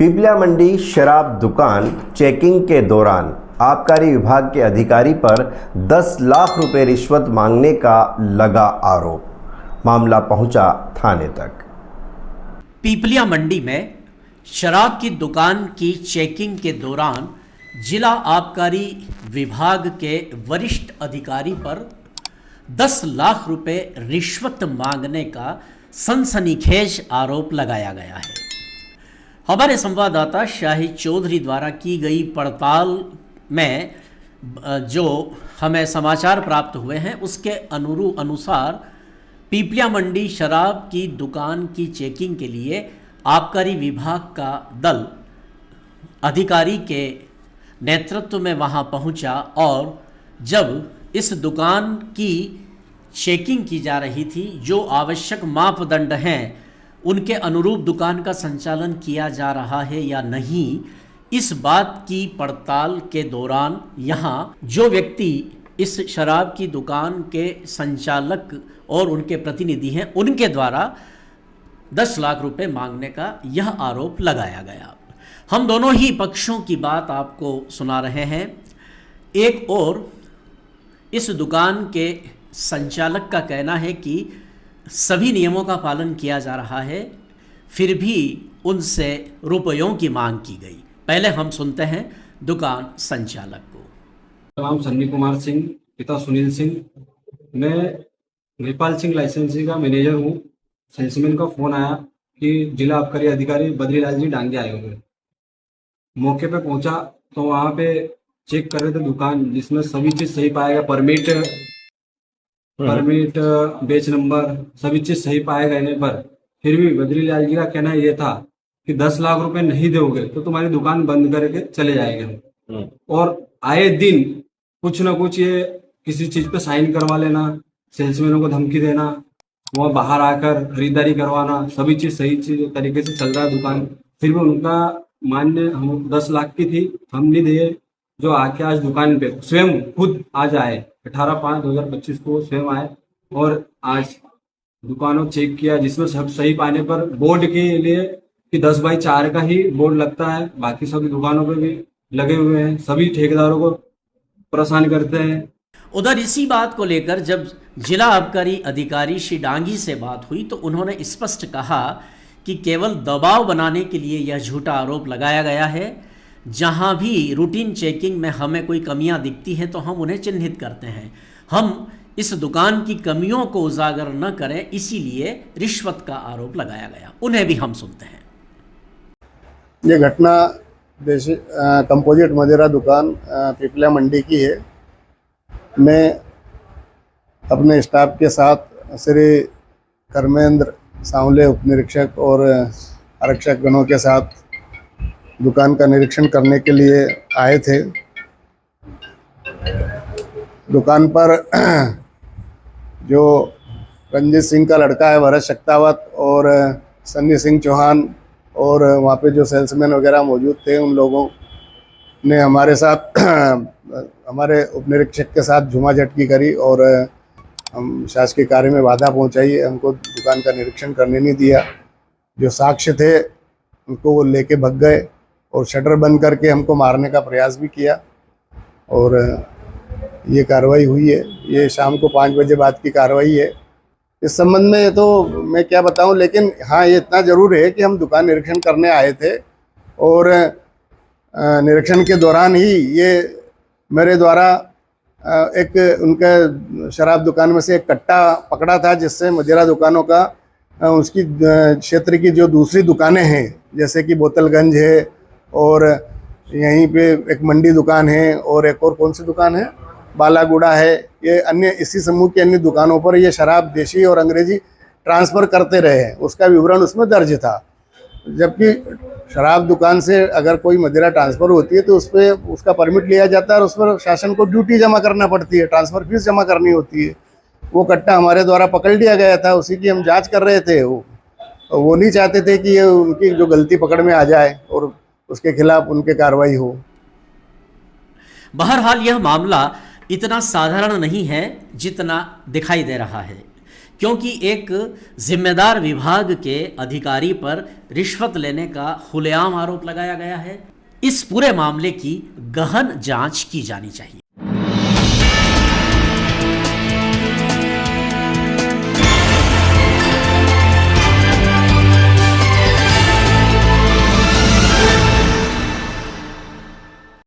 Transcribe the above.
पीपलिया मंडी शराब दुकान चेकिंग के दौरान आबकारी विभाग के अधिकारी पर 10 लाख रुपए रिश्वत मांगने का लगा आरोप। मामला पहुंचा थाने तक। पीपलिया मंडी में शराब की दुकान की चेकिंग के दौरान जिला आबकारी विभाग के वरिष्ठ अधिकारी पर 10 लाख रुपए रिश्वत मांगने का सनसनीखेज आरोप लगाया गया है। हमारे संवाददाता शाहिद चौधरी द्वारा की गई पड़ताल में जो हमें समाचार प्राप्त हुए हैं उसके अनुसार पीपलिया मंडी शराब की दुकान की चेकिंग के लिए आबकारी विभाग का दल अधिकारी के नेतृत्व में वहां पहुंचा और जब इस दुकान की चेकिंग की जा रही थी, जो आवश्यक मापदंड हैं उनके अनुरूप दुकान का संचालन किया जा रहा है या नहीं, इस बात की पड़ताल के दौरान यहाँ जो व्यक्ति इस शराब की दुकान के संचालक और उनके प्रतिनिधि हैं, उनके द्वारा 10 लाख रुपए मांगने का यह आरोप लगाया गया। हम दोनों ही पक्षों की बात आपको सुना रहे हैं। एक और इस दुकान के संचालक का कहना है कि सभी नियमों का पालन किया जा रहा है, फिर भी उनसे रुपयों की मांग की गई। पहले हम सुनते हैं दुकान संचालक को। नाम सन्नी कुमार सिंह, पिता सुनील सिंह। मैं नेपाल सिंह लाइसेंसी का मैनेजर हूँ। सेल्समैन का फ़ोन आया कि जिला आबकारी अधिकारी बद्रीलाल जी डांगे आए हुए। मौके पे पहुंचा तो वहाँ पे चेक कर रहे थे दुकान, जिसमें सभी चीज़ सही पाया गया। परमिट, बेच नंबर, सभी चीज़ सही पाए गए पर फिर भी बद्रीलाल जी का कहना ये था कि 10 लाख रुपए नहीं दोगे तो तुम्हारी दुकान बंद करके चले जाएंगे। और आए दिन कुछ ना कुछ ये किसी चीज़ पे साइन करवा लेना, सेल्समैनों को धमकी देना, वहाँ बाहर आकर खरीदारी करवाना, सभी चीज़ सही चीज तरीके से चल रहा है दुकान। फिर भी उनका मान्य हम 10 लाख की थी, हम नहीं दिए। जो आके आज दुकान पे स्वयं खुद आज आए, 18/5/2025 को स्वयं आए और आज दुकानों चेक किया, जिसमें सब सही पाने पर बोर्ड के लिए कि 10/4 का ही बोर्ड लगता है, बाकी सभी दुकानों पे भी लगे हुए हैं। सभी ठेकेदारों को परेशान करते हैं। उधर इसी बात को लेकर जब जिला आबकारी अधिकारी श्री डांगी से बात हुई तो उन्होंने स्पष्ट कहा कि केवल दबाव बनाने के लिए यह झूठा आरोप लगाया गया है। जहां भी रूटीन चेकिंग में हमें कोई कमियां दिखती हैं तो हम उन्हें चिन्हित करते हैं। हम इस दुकान की कमियों को उजागर न करें, इसीलिए रिश्वत का आरोप लगाया गया। उन्हें भी हम सुनते हैं। ये घटना कंपोजिट मदिरा दुकान पीपलिया मंडी की है। मैं अपने स्टाफ के साथ श्री कर्मेंद्र सांवले उपनिरीक्षक और आरक्षक गणों के साथ दुकान का निरीक्षण करने के लिए आए थे। दुकान पर जो रंजीत सिंह का लड़का है भरत शक्तावत और सन्नी सिंह चौहान और वहाँ पे जो सेल्समैन वगैरह मौजूद थे, उन लोगों ने हमारे साथ हमारे उपनिरीक्षक के साथ झूमाझटकी करी और हम शासकीय कार्य में बाधा पहुंचाई। हमको दुकान का निरीक्षण करने नहीं दिया। जो साक्ष्य थे उनको वो लेके भग गए और शटर बंद करके हमको मारने का प्रयास भी किया और ये कार्रवाई हुई है। ये शाम को 5 बजे बाद की कार्रवाई है। इस संबंध में तो मैं क्या बताऊं, लेकिन हाँ ये इतना ज़रूर है कि हम दुकान निरीक्षण करने आए थे और निरीक्षण के दौरान ही ये मेरे द्वारा एक उनके शराब दुकान में से एक कट्टा पकड़ा था, जिससे मदिरा दुकानों का उसकी क्षेत्र की जो दूसरी दुकानें हैं, जैसे कि बोतलगंज है और यहीं पे एक मंडी दुकान है और एक और कौन सी दुकान है, बालागुड़ा है, ये अन्य इसी समूह की अन्य दुकानों पर ये शराब देशी और अंग्रेजी ट्रांसफ़र करते रहे हैं। उसका विवरण उसमें दर्ज था। जबकि शराब दुकान से अगर कोई मदिरा ट्रांसफ़र होती है तो उस पर उसका परमिट लिया जाता है और उस पर शासन को ड्यूटी जमा करना पड़ती है, ट्रांसफ़र फीस जमा करनी होती है। वो कट्टा हमारे द्वारा पकड़ लिया गया था, उसी की हम जांच कर रहे थे। वो नहीं चाहते थे कि ये उनकी जो गलती पकड़ में आ जाए और उसके खिलाफ उनके कार्रवाई हो। बहरहाल यह मामला इतना साधारण नहीं है जितना दिखाई दे रहा है। क्योंकि एक जिम्मेदार विभाग के अधिकारी पर रिश्वत लेने का खुलेआम आरोप लगाया गया है। इस पूरे मामले की गहन जांच की जानी चाहिए।